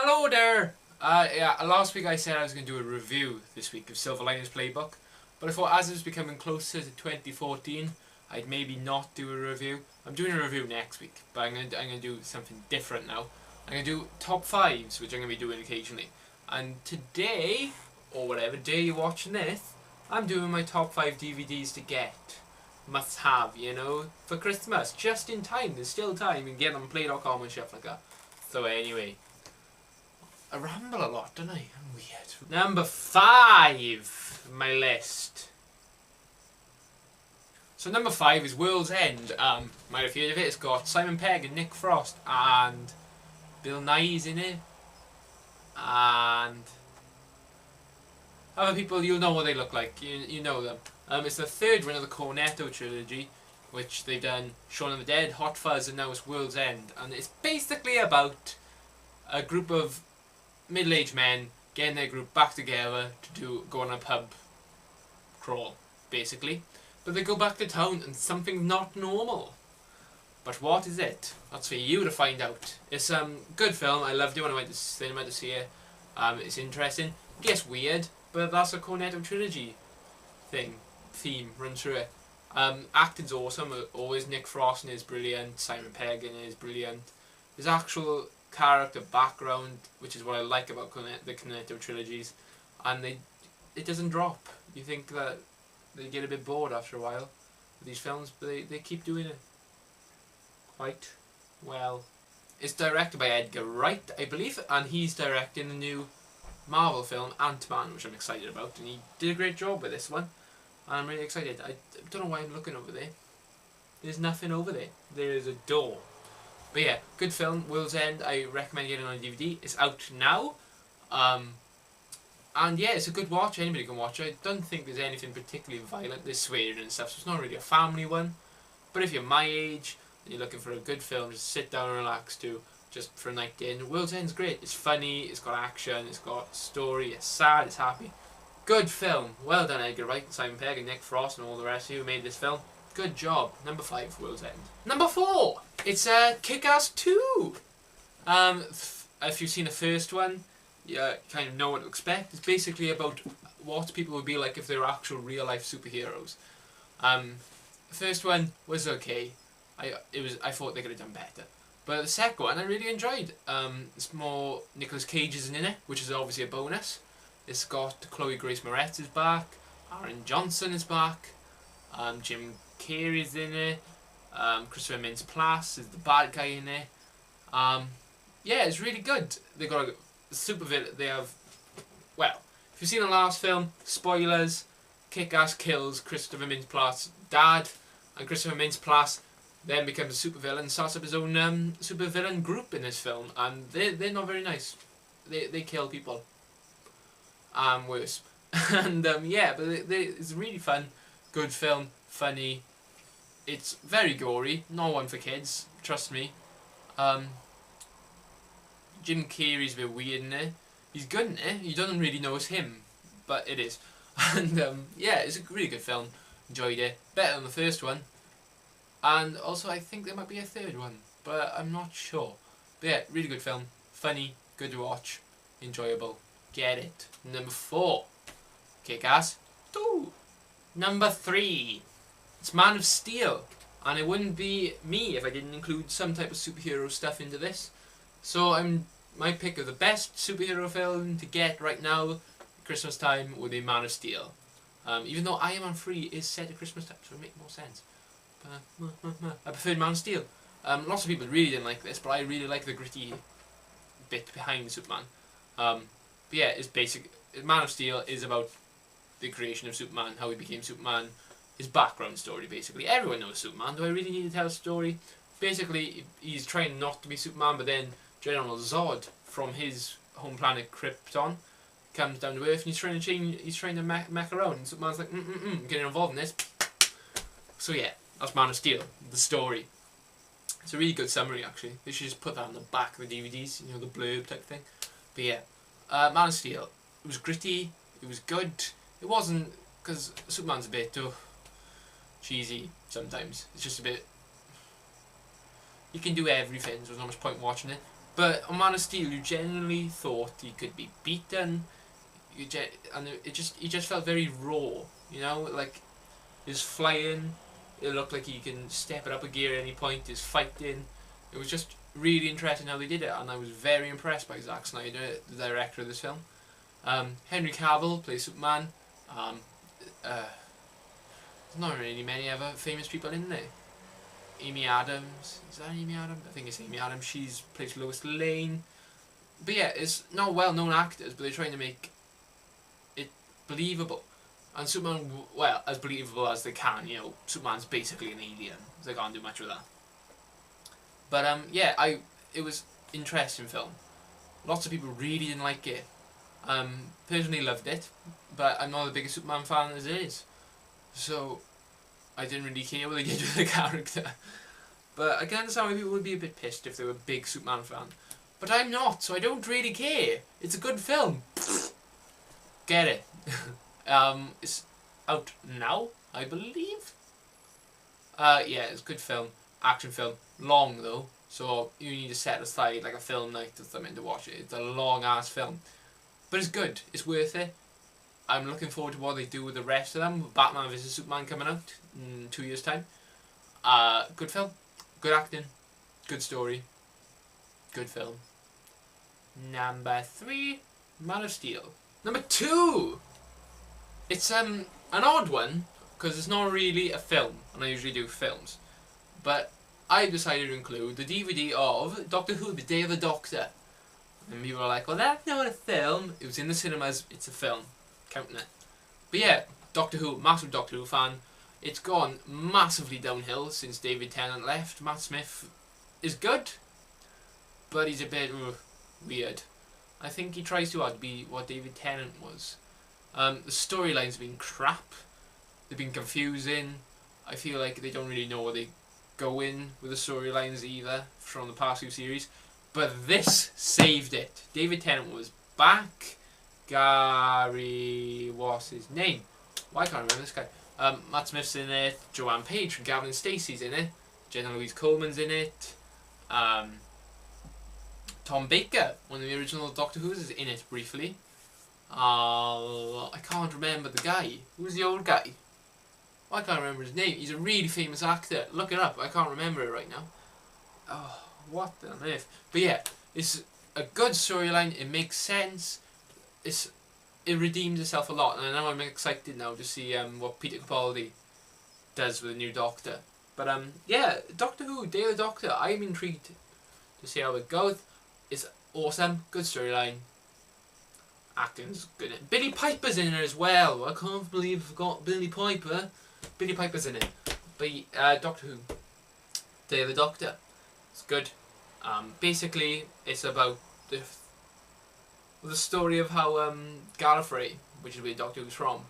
Hello there! Yeah, last week I said I was going to do a review this week of Silver Linings Playbook, but I thought as it was becoming closer to 2014, I'd maybe not do a review. I'm doing a review next week, but I'm going to do something different now. I'm going to do top 5s, which I'm going to be doing occasionally. And today, or whatever day you're watching this, I'm doing my top 5 DVDs to get. Must have, you know, for Christmas, just in time. There's still time. You can get them on play.com and stuff like that. So anyway, I ramble a lot, don't I? I'm weird. Number 5 on my list. So number 5 is World's End. Might have heard of it. It's got Simon Pegg and Nick Frost and Bill Nye's in it. And other people, you'll know what they look like. You know them. It's the third one of the Cornetto trilogy, which they've done Shaun of the Dead, Hot Fuzz, and now it's World's End. And it's basically about a group of middle-aged men getting their group back together to go on a pub crawl, basically. But they go back to town and something's not normal. But what is it? That's for you to find out. It's a good film. I loved it when I went to cinema to see it. It's interesting. It gets weird, but that's a Cornetto trilogy theme runs through it. Acting's awesome. Always Nick Frost is brilliant. Simon Pegg is brilliant. His actual character background, which is what I like about the Cornetto trilogies, and it doesn't drop. You think that they get a bit bored after a while with these films, but they keep doing it quite well. It's directed by Edgar Wright, I believe, and he's directing the new Marvel film Ant-Man, which I'm excited about, and he did a great job with this one, and I'm really excited. I don't know why I'm looking over there. There's nothing over there. There is a door. But yeah, good film, World's End. I recommend getting it on DVD. It's out now. And yeah, it's a good watch. Anybody can watch it. I don't think there's anything particularly violent. There's swearing and stuff, so it's not really a family one. But if you're my age and you're looking for a good film, just sit down and relax to, just for a night in. World's End's great. It's funny, it's got action, it's got story, it's sad, it's happy. Good film. Well done, Edgar Wright, Simon Pegg and Nick Frost and all the rest of you who made this film. Good job. Number 5, World's End. Number 4, it's Kick-Ass 2. If you've seen the first one, you kind of know what to expect. It's basically about what people would be like if they were actual real-life superheroes. The first one was okay. I thought they could have done better. But the second one I really enjoyed. It's more Nicolas Cage isn't in it, which is obviously a bonus. It's got Chloe Grace Moretz is back, Aaron Johnson is back, Jim Carrey's in it, Christopher Mintz-Plasse is the bad guy in it. Yeah, it's really good. They got a super villain. They have, well, if you've seen the last film, spoilers, Kick-Ass kills Christopher Mintz-Plasse's dad, and Christopher Mintz-Plasse then becomes a supervillain and starts up his own supervillain group in this film, and they're not very nice. They kill people. Worse. And yeah, but it's really fun, good film, funny. It's very gory, not one for kids, trust me. Jim Carrey's a bit weird in it. He's good in it, you don't really know it's him, but it is. And yeah, it's a really good film, enjoyed it, better than the first one. And also I think there might be a third one, but I'm not sure. But yeah, really good film, funny, good to watch, enjoyable. Get it. Number 4, Kick-Ass 2. Number 3, it's Man of Steel. And it wouldn't be me if I didn't include some type of superhero stuff into this. So my pick of the best superhero film to get right now, Christmas time, would be Man of Steel. Even though Iron Man 3 is set at Christmas time, so it makes more sense. I preferred Man of Steel. Lots of people really didn't like this, but I really like the gritty bit behind Superman. But yeah, it's basic. Man of Steel is about the creation of Superman, how he became Superman, his background story basically. Everyone knows Superman. Do I really need to tell a story? Basically, he's trying not to be Superman, but then General Zod from his home planet Krypton comes down to Earth and he's trying to mech around. And Superman's like, getting involved in this. So yeah, that's Man of Steel, the story. It's a really good summary actually. They should just put that on the back of the DVDs, you know, the blurb type thing. But yeah, Man of Steel, it was gritty, it was good. It wasn't, because Superman's a bit cheesy sometimes. It's just a bit, you can do everything, so there's not much point watching it. But on Man of Steel, you genuinely thought he could be beaten. And he just felt very raw, you know, like his flying. It looked like he can step it up a gear at any point. His fighting, it was just really interesting how they did it, and I was very impressed by Zack Snyder, the director of this film. Henry Cavill plays Superman. There's not really many other famous people in there. Amy Adams, is that Amy Adams? I think it's Amy Adams. She's plays Lois Lane. But yeah, it's not well-known actors, but they're trying to make it believable. And Superman, well, as believable as they can, you know, Superman's basically an alien. They can't do much with that. But yeah, it was interesting film. Lots of people really didn't like it. Personally loved it, but I'm not the biggest Superman fan as it is. So I didn't really care what they did with the character. But I can understand why people would be a bit pissed if they were a big Superman fan. But I'm not, so I don't really care. It's a good film. Get it. It's out now, I believe. Yeah, it's a good film. Action film. Long though, so you need to set aside like a film night or something to watch it. It's a long ass film. But it's good. It's worth it. I'm looking forward to what they do with the rest of them. Batman vs Superman coming out in 2 years' time. Good film. Good acting. Good story. Good film. Number 3, Man of Steel. Number 2! It's an odd one, because it's not really a film, and I usually do films. But I decided to include the DVD of Doctor Who, The Day of the Doctor. And people were like, well, that's not a film. It was in the cinemas, it's a film. Counting it. But yeah, Doctor Who, massive Doctor Who fan. It's gone massively downhill since David Tennant left. Matt Smith is good, but he's a bit weird. I think he tries too hard to be what David Tennant was. The storylines have been crap. They've been confusing. I feel like they don't really know where they go in with the storylines either from the past few series. But this saved it. David Tennant was back. Gary, what's his name? Why can't I remember this guy? Matt Smith's in it. Joanne Page from Gavin and Stacey's in it. Jenna Louise Coleman's in it. Tom Baker, one of the original Doctor Who's, is in it briefly. I can't remember the guy. Who's the old guy? I can't remember his name. He's a really famous actor. Look it up. I can't remember it right now. Oh, what on earth? But yeah, it's a good storyline. It makes sense. It redeems itself a lot, and I know I'm excited now to see what Peter Capaldi does with the new Doctor. But yeah, Doctor Who, Day of the Doctor. I'm intrigued to see how it goes. It's awesome. Good storyline. Acting's good. Billy Piper's in it as well. I can't believe I forgot Billy Piper. Billy Piper's in it. But Doctor Who, Day of the Doctor. It's good. Basically, it's about the story of how Gallifrey, which is where Doctor Who's from,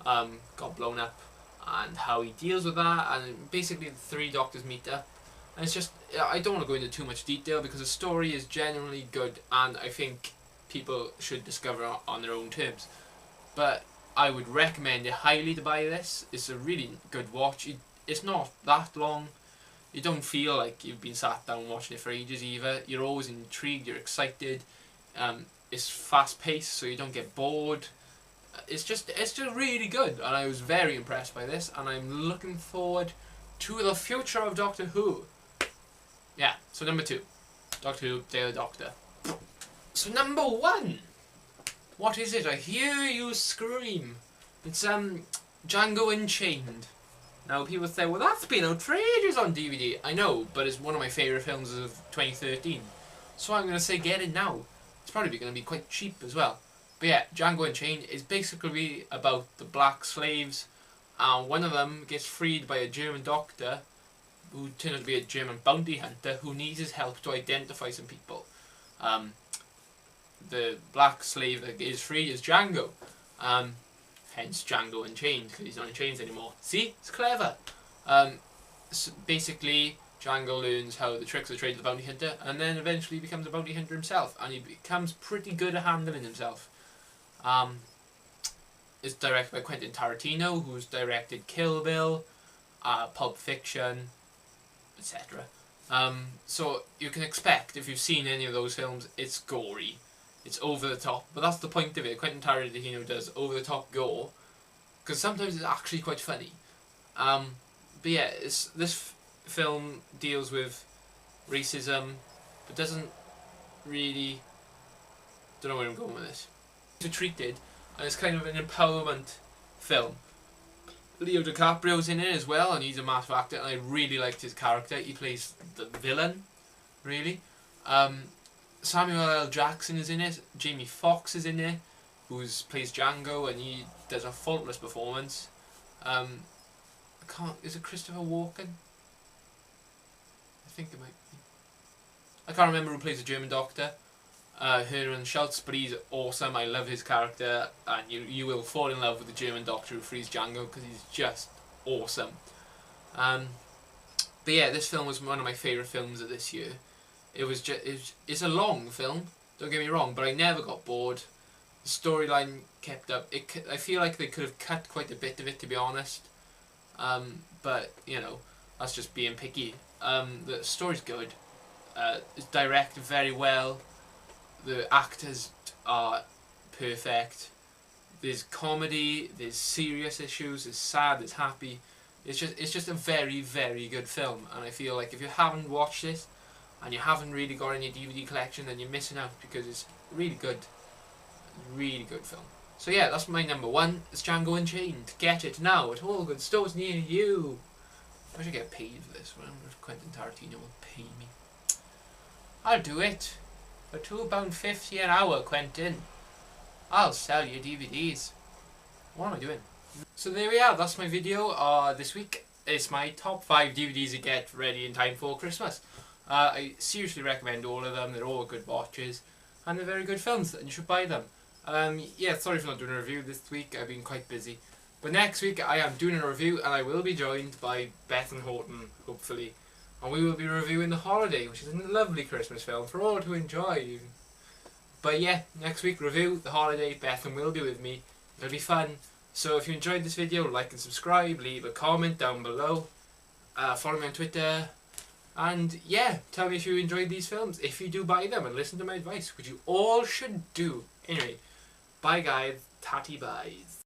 got blown up, and how he deals with that. And basically, the 3 Doctors meet up. And it's just, I don't want to go into too much detail because the story is generally good, and I think people should discover on their own terms. But I would recommend it highly to buy this. It's a really good watch. It's not that long. You don't feel like you've been sat down watching it for ages either. You're always intrigued, you're excited. It's fast paced, so you don't get bored. It's just really good, and I was very impressed by this, and I'm looking forward to the future of Doctor Who. Yeah, so number 2, Doctor Who, Day of the Doctor. So number 1, what is it? I hear you scream. It's Django Unchained. Now people say, well, that's been out for ages on DVD. I know, but it's one of my favourite films of 2013. So I'm going to say get it now. It's probably going to be quite cheap as well. But yeah, Django Unchained is basically about the black slaves. One of them gets freed by a German doctor who turns out to be a German bounty hunter who needs his help to identify some people. The black slave that is freed is Django. Hence Django Unchained, because he's not in chains anymore. See? It's clever. So basically, Django learns how the tricks of the trade of the bounty hunter, and then eventually becomes a bounty hunter himself, and he becomes pretty good at handling himself. It's directed by Quentin Tarantino, who's directed Kill Bill, Pulp Fiction, etc. So you can expect, if you've seen any of those films, it's gory, it's over the top, but that's the point of it. Quentin Tarantino does over the top gore, because sometimes it's actually quite funny. But yeah, this film deals with racism, but doesn't really, don't know where I'm going with this. It's treated, and it's kind of an empowerment film. Leo DiCaprio's in it as well, and he's a massive actor, and I really liked his character. He plays the villain, really. Samuel L. Jackson is in it. Jamie Foxx is in it, who plays Django, and he does a faultless performance. Is it Christopher Walken? I think it might be. I can't remember who plays the German doctor. Herman Schultz, but he's awesome. I love his character, and you will fall in love with the German doctor who frees Django, because he's just awesome. But yeah, this film was one of my favourite films of this year. It's a long film, don't get me wrong, but I never got bored. The storyline kept up. I feel like they could have cut quite a bit of it, to be honest. But you know, that's just being picky. The story's good. It's directed very well. The actors are perfect. There's comedy, there's serious issues, there's sad, there's happy. It's just a very, very good film, and I feel like if you haven't watched it and you haven't really got it in your DVD collection, then you're missing out, because it's really good. Really good film. So yeah, that's my number one. It's Django Unchained. Get it now at all good stores near you. I should get paid for this. I wonder if Quentin Tarantino will pay me. I'll do it. For £2.50 an hour, Quentin. I'll sell you DVDs. What am I doing? So there we are, that's my video this week. It's my top 5 DVDs to get ready in time for Christmas. I seriously recommend all of them. They're all good watches, and they're very good films, and you should buy them. Yeah, sorry for not doing a review this week. I've been quite busy. But next week I am doing a review, and I will be joined by Beth and Horton, hopefully. And we will be reviewing The Holiday, which is a lovely Christmas film for all to enjoy. But yeah, next week review The Holiday. Beth and Will be with me. It'll be fun. So if you enjoyed this video, like and subscribe, leave a comment down below, follow me on Twitter, and yeah, tell me if you enjoyed these films, if you do buy them, and listen to my advice, which you all should do. Anyway, bye guys, tatty byes.